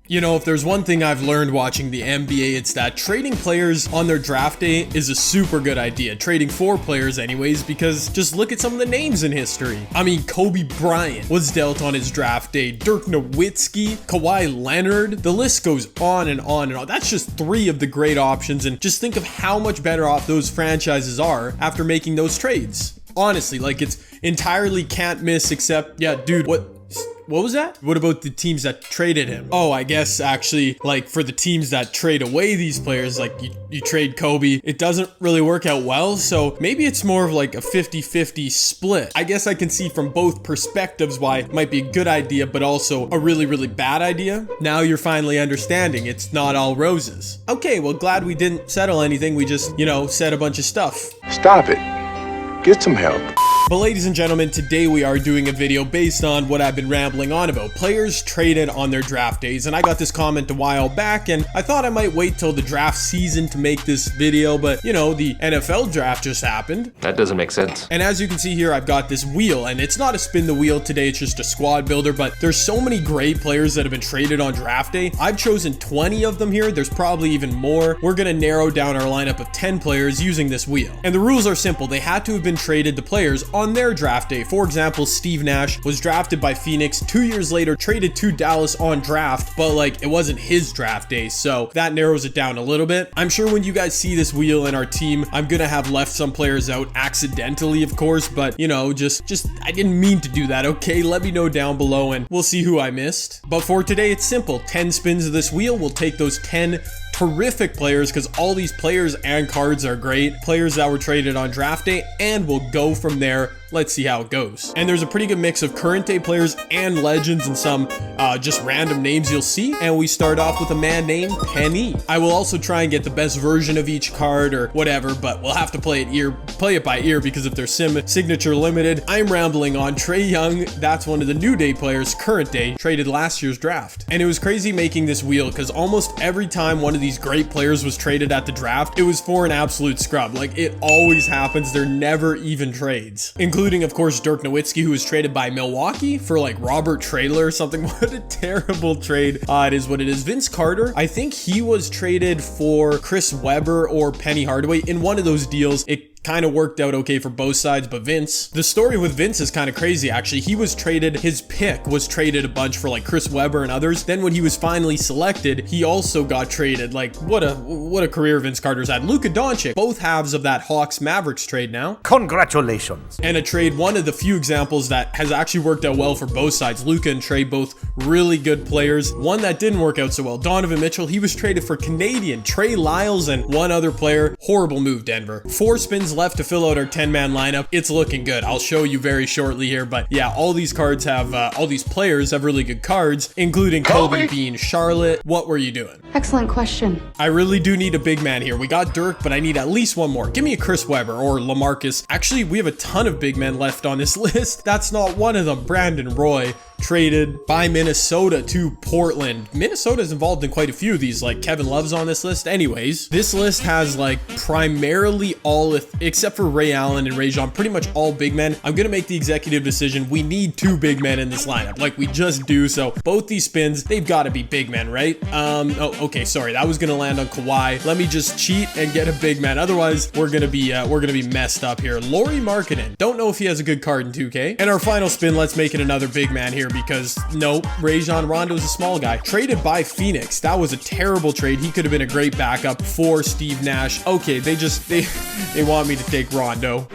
You know, if there's one thing I've learned watching the NBA, it's that trading players on their draft day is a super good idea. Trading for players anyways, because just look at some of the names in history. I mean, Kobe Bryant was dealt on his draft day, Dirk Nowitzki, Kawhi Leonard, the list goes on and on and on. That's just 3 of the great options, and just think of how much better off those franchises are after making those trades. Honestly, like, it's entirely can't miss, except, yeah, dude, what was that? What about the teams that traded him? Oh, I guess actually, like, for the teams that trade away these players, like you trade Kobe, it doesn't really work out well. So maybe it's more of like a 50-50 split. I guess I can see from both perspectives why it might be a good idea, but also a really, really bad idea. Now you're finally understanding it's not all roses. Okay, well, glad we didn't settle anything. We just, you know, said a bunch of stuff. Stop it. Get some help. But ladies and gentlemen, today we are doing a video based on what I've been rambling on about, players traded on their draft days. And I got this comment a while back, and I thought I might wait till the draft season to make this video, but you know, the NFL draft just happened. That doesn't make sense. And as you can see here, I've got this wheel, and it's not a spin the wheel today, it's just a squad builder, but there's so many great players that have been traded on draft day. I've chosen 20 of them here. There's probably even more. We're gonna narrow down our lineup of 10 players using this wheel. And the rules are simple. They had to have been traded, the players, on their draft day. For example, Steve Nash was drafted by Phoenix, 2 years later traded to Dallas on draft, but like it wasn't his draft day, so that narrows it down a little bit. I'm sure when you guys see this wheel in our team, I'm gonna have left some players out accidentally, of course, but you know, just I didn't mean to do that. Okay, let me know down below and we'll see who I missed. But for today, it's simple. 10 spins of this wheel. We'll take those 10 terrific players, because all these players and cards are great, players that were traded on draft day, and we'll go from there. Let's see how it goes. And there's a pretty good mix of current day players and legends, and some just random names you'll see. And we start off with a man named Penny. I will also try and get the best version of each card or whatever, but we'll have to play it by ear, because if they're signature limited. I'm rambling on. Trae Young, that's one of the new day players, current day, traded last year's draft. And it was crazy making this wheel, because almost every time one of these great players was traded at the draft, it was for an absolute scrub. Like, it always happens. They're never even trades, including, of course, Dirk Nowitzki, who was traded by Milwaukee for like Robert Traylor or something. What a terrible trade. It is what it is. Vince Carter, I think he was traded for Chris Webber or Penny Hardaway. In one of those deals, it kind of worked out okay for both sides, but Vince, the story with Vince is kind of crazy actually. He was traded, his pick was traded a bunch for like Chris Webber and others. Then when he was finally selected, he also got traded. Like, what a career Vince Carter's had. Luka Doncic, both halves of that Hawks Mavericks trade now. Congratulations. And a trade, one of the few examples that has actually worked out well for both sides. Luka and Trae, both really good players. One that didn't work out so well, Donovan Mitchell, he was traded for Canadian Trey Lyles and one other player. Horrible move, Denver. 4 spins left to fill out our 10-man lineup. It's looking good. I'll show you very shortly here, but yeah, all these cards have, all these players have really good cards, including Kobe being Charlotte. What were you doing? Excellent question. I really do need a big man here. We got Dirk, but I need at least one more. Give me a Chris Webber or LaMarcus. Actually, we have a ton of big men left on this list. That's not one of them. Brandon Roy, traded by Minnesota to Portland. Minnesota is involved in quite a few of these, like Kevin Love's on this list. Anyways, this list has like primarily all, except for Ray Allen and Rajon, pretty much all big men. I'm gonna make the executive decision. We need 2 big men in this lineup, like we just do. So both these spins, they've got to be big men, right? Oh, okay, sorry, that was gonna land on Kawhi. Let me just cheat and get a big man. Otherwise, we're gonna be messed up here. Lauri Markkanen. Don't know if he has a good card in 2K. And our final spin, let's make it another big man here, because no, Rajon Rondo's a small guy. Traded by Phoenix. That was a terrible trade. He could have been a great backup for Steve Nash. Okay, they want me to take Rondo.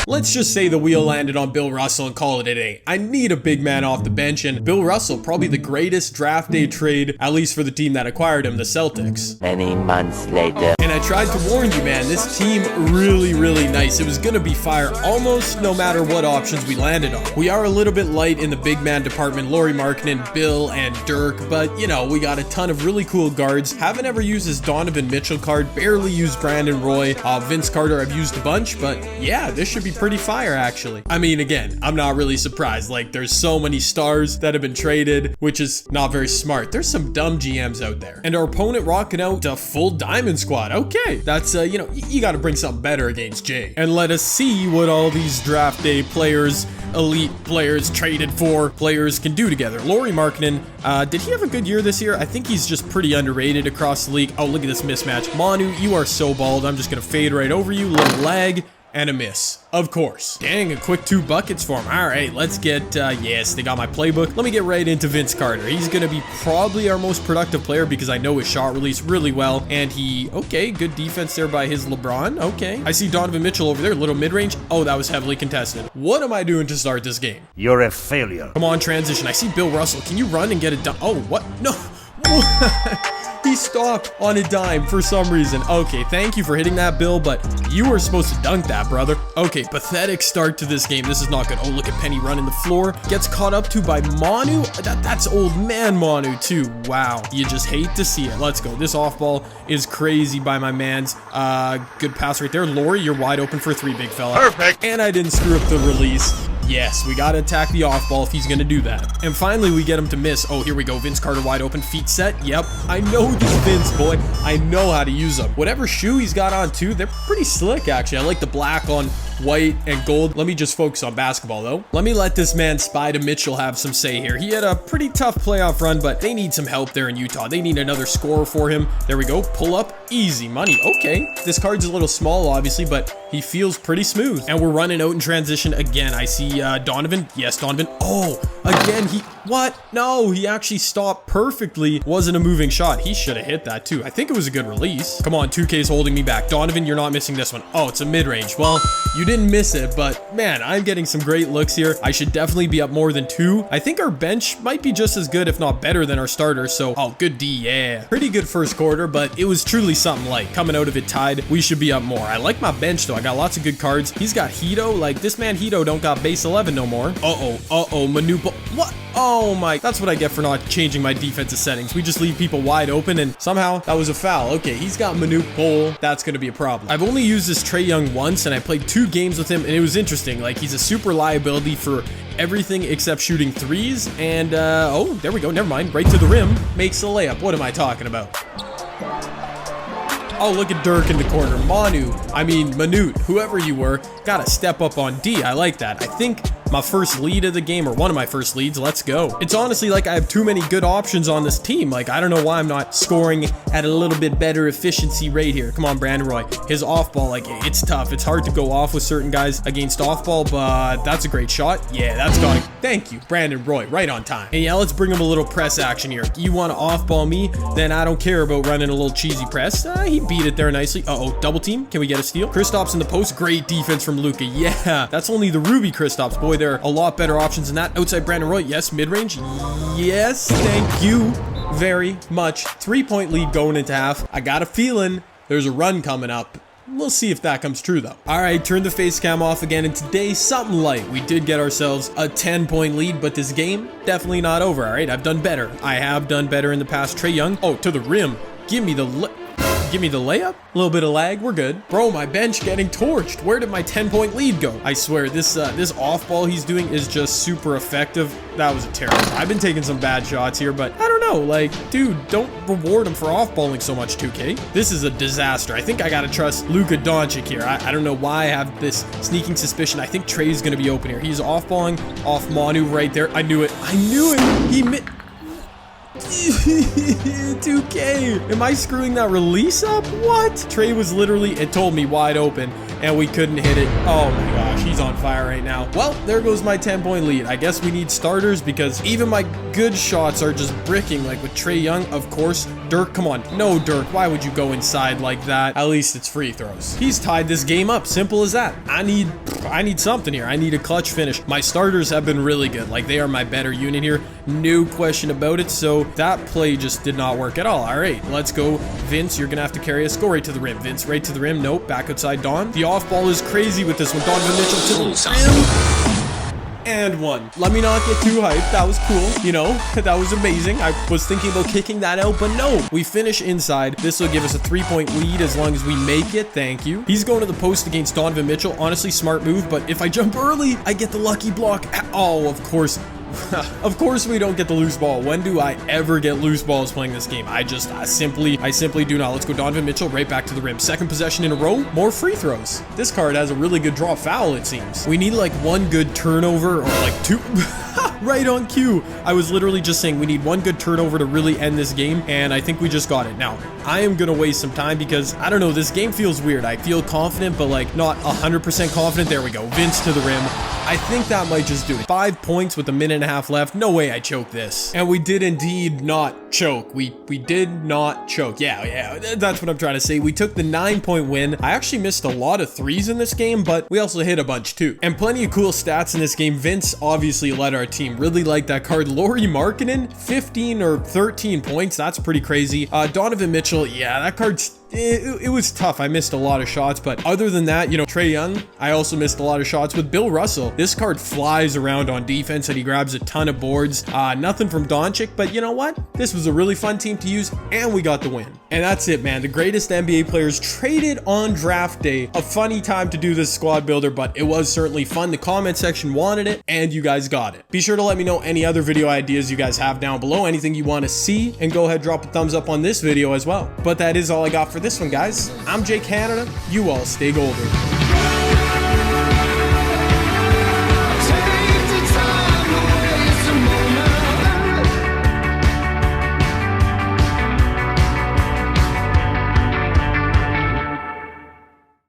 Let's just say the wheel landed on Bill Russell and call it a day. I need a big man off the bench, and Bill Russell, probably the greatest draft day trade, at least for the team that acquired him, the Celtics. Many months later. And I tried to warn you, man, this team really, really nice. It was gonna be fire almost no matter what options we landed on. We are a little bit light in the big man department, Lauri Markkanen, Bill, and Dirk, but you know, we got a ton of really cool guards. Haven't ever used his Donovan Mitchell card, barely used Brandon Roy. Vince Carter I've used a bunch, but yeah, this should be pretty fire, actually. I mean, again, I'm not really surprised. Like, there's so many stars that have been traded, which is not very smart. There's some dumb GMs out there. And our opponent rocking out a full diamond squad. Okay, that's, you know, you got to bring something better against Jay. And let us see what all these draft day players, elite players, traded for players can do together. Lauri Markkanen, did he have a good year this year? I think he's just pretty underrated across the league. Oh, look at this mismatch. Manu, you are so bald. I'm just going to fade right over you. Little lag. And a miss, of course. Dang, a quick 2 buckets for him. All right, let's get, yes, they got my playbook. Let me get right into Vince Carter. He's gonna be probably our most productive player because I know his shot release really well. And he, okay, good defense there by his LeBron. Okay, I see Donovan Mitchell over there, little mid-range. Oh, that was heavily contested. What am I doing to start this game? You're a failure. Come on, transition. I see Bill Russell. Can you run and get it done? Oh, what? No. He stopped on a dime for some reason. Okay, thank you for hitting that, Bill, but you were supposed to dunk that, brother. Okay, pathetic start to this game. This is not good. Oh, look at Penny running the floor. Gets caught up to by Manu. That's old man Manu, too. Wow. You just hate to see it. Let's go. This off ball is crazy by my mans. Good pass right there. Lauri, you're wide open for 3, big fella. Perfect. And I didn't screw up the release. Yes, we gotta attack the off ball if he's gonna do that. And finally, we get him to miss. Oh, here we go. Vince Carter wide open, feet set. Yep, I know this Vince, boy. I know how to use them. Whatever shoe he's got on, too, they're pretty slick, actually. I like the black on white and gold. Let me just focus on basketball, though. Let me let this man Spida Mitchell have some say here. He had a pretty tough playoff run, but they need some help there in Utah. They need another scorer for him. There we go. Pull up. Easy money. Okay. This card's a little small, obviously, but he feels pretty smooth. And we're running out in transition again. I see Donovan. Yes, Donovan. Oh, again, what? No, he actually stopped perfectly. Wasn't a moving shot. He should have hit that too. I think it was a good release. Come on, 2K's holding me back. Donovan, you're not missing this one. Oh, it's a mid-range. Well, you didn't miss it, but man, I'm getting some great looks here. I should definitely be up more than 2. I think our bench might be just as good, if not better than our starters. So, oh, good D, yeah. Pretty good first quarter, but it was truly something like coming out of it tied. We should be up more. I like my bench though. I got lots of good cards. He's got Hito. Like this man Hito don't got base 11 no more. Uh-oh, Manupo. What? Oh my, that's what I get for not changing my defensive settings. We just leave people wide open and somehow that was a foul. Okay, he's got Manupo. That's going to be a problem. I've only used this Trae Young once and I played 2 games with him and it was interesting. Like he's a super liability for everything except shooting threes. And, oh, there we go. Never mind. Right to the rim. Makes the layup. What am I talking about? Oh, look at Dirk in the corner. Manute, whoever you were, gotta step up on D. I like that. I think my first lead of the game, or one of my first leads. Let's go. It's honestly like I have too many good options on this team. Like, I don't know why I'm not scoring at a little bit better efficiency rate here. Come on, Brandon Roy. His off ball, like, it's tough. It's hard to go off with certain guys against off ball, but that's a great shot. Yeah, that's got it. Thank you, Brandon Roy. Right on time. And yeah, let's bring him a little press action here. You want to off ball me? Then I don't care about running a little cheesy press. He beat it there nicely. Uh-oh, double team. Can we get a steal? Kristaps in the post. Great defense from Luka. Yeah, that's only the Ruby Kristaps. Boy, there are a lot better options than that. Outside Brandon Roy. Yes, mid-range. Yes, thank you very much. 3-point lead going into half. I got a feeling there's a run coming up. We'll see if that comes true, though. All right, turn the face cam off again, and today, something light. We did get ourselves a 10-point lead, but this game, definitely not over, all right? I've done better. I have done better in the past. Trae Young. Oh, to the rim. Give me the layup. A little bit of lag. We're good. Bro, my bench getting torched. Where did my 10-point lead go? I swear, this off ball he's doing is just super effective. That was a terrible. I've been taking some bad shots here, but I don't know. Like, dude, don't reward him for off-balling so much, 2K. This is a disaster. I think I gotta trust Luka Doncic here. I don't know why I have this sneaking suspicion. I think Trey's gonna be open here. He's off-balling off Manu right there. I knew it. He 2K, am I screwing that release up? What? Trae was literally, it told me wide open and we couldn't hit it. Oh my gosh, he's on fire right now. Well, there goes my 10-point lead. I guess we need starters because even my good shots are just bricking, like with Trae Young, of course. Dirk, come on. No, Dirk, why would you go inside like that? At least it's free throws. He's tied this game up. Simple as that. I need something here. I need a clutch finish. My starters have been really good. Like, they are my better unit here. No question about it. So that play just did not work at all. All right, let's go. Vince, you're gonna have to carry us. Go right to the rim. Vince, right to the rim. Nope, back outside Don. The off ball is crazy with this one. Donovan Mitchell to the rim. and one. Let me not get too hyped. That was cool. You know, that was amazing. I was thinking about kicking that out, but no. We finish inside. This will give us a 3-point lead as long as we make it. Thank you. He's going to the post against Donovan Mitchell. Honestly, smart move, but if I jump early, I get the lucky block. Oh, of course. Of course we don't get the loose ball. When do I ever get loose balls playing this game? I simply do not. Let's go Donovan Mitchell right back to the rim. Second possession in a row. More free throws. This card has a really good draw foul, it seems. We need like one good turnover or like two. Right on cue. I was literally just saying we need one good turnover to really end this game, and I think we just got it. Now, I am going to waste some time because, I don't know, this game feels weird. I feel confident, but like not 100% confident. There we go. Vince to the rim. I think that might just do it. 5 points with a minute and a half left. No way I choke this. And we did indeed not choke. We did not choke. Yeah, that's what I'm trying to say. We took the 9-point win. I actually missed a lot of threes in this game, but we also hit a bunch too. And plenty of cool stats in this game. Vince obviously led our team. Really like that card. Lauri Markkanen, 15 or 13 points. That's pretty crazy. Donovan Mitchell, yeah, that card's it was tough. I missed a lot of shots, but other than that, you know, Trae Young, I also missed a lot of shots. With Bill Russell, this card flies around on defense and he grabs a ton of boards. Nothing from Doncic, but you know what? This was a really fun team to use and we got the win. And that's it, man. The greatest NBA players traded on draft day. A funny time to do this squad builder, but it was certainly fun. The comment section wanted it and you guys got it. Be sure to let me know any other video ideas you guys have down below, anything you want to see, and go ahead, drop a thumbs up on this video as well. But that is all I got for this one, guys. I'm Jake Canada. You all stay golden.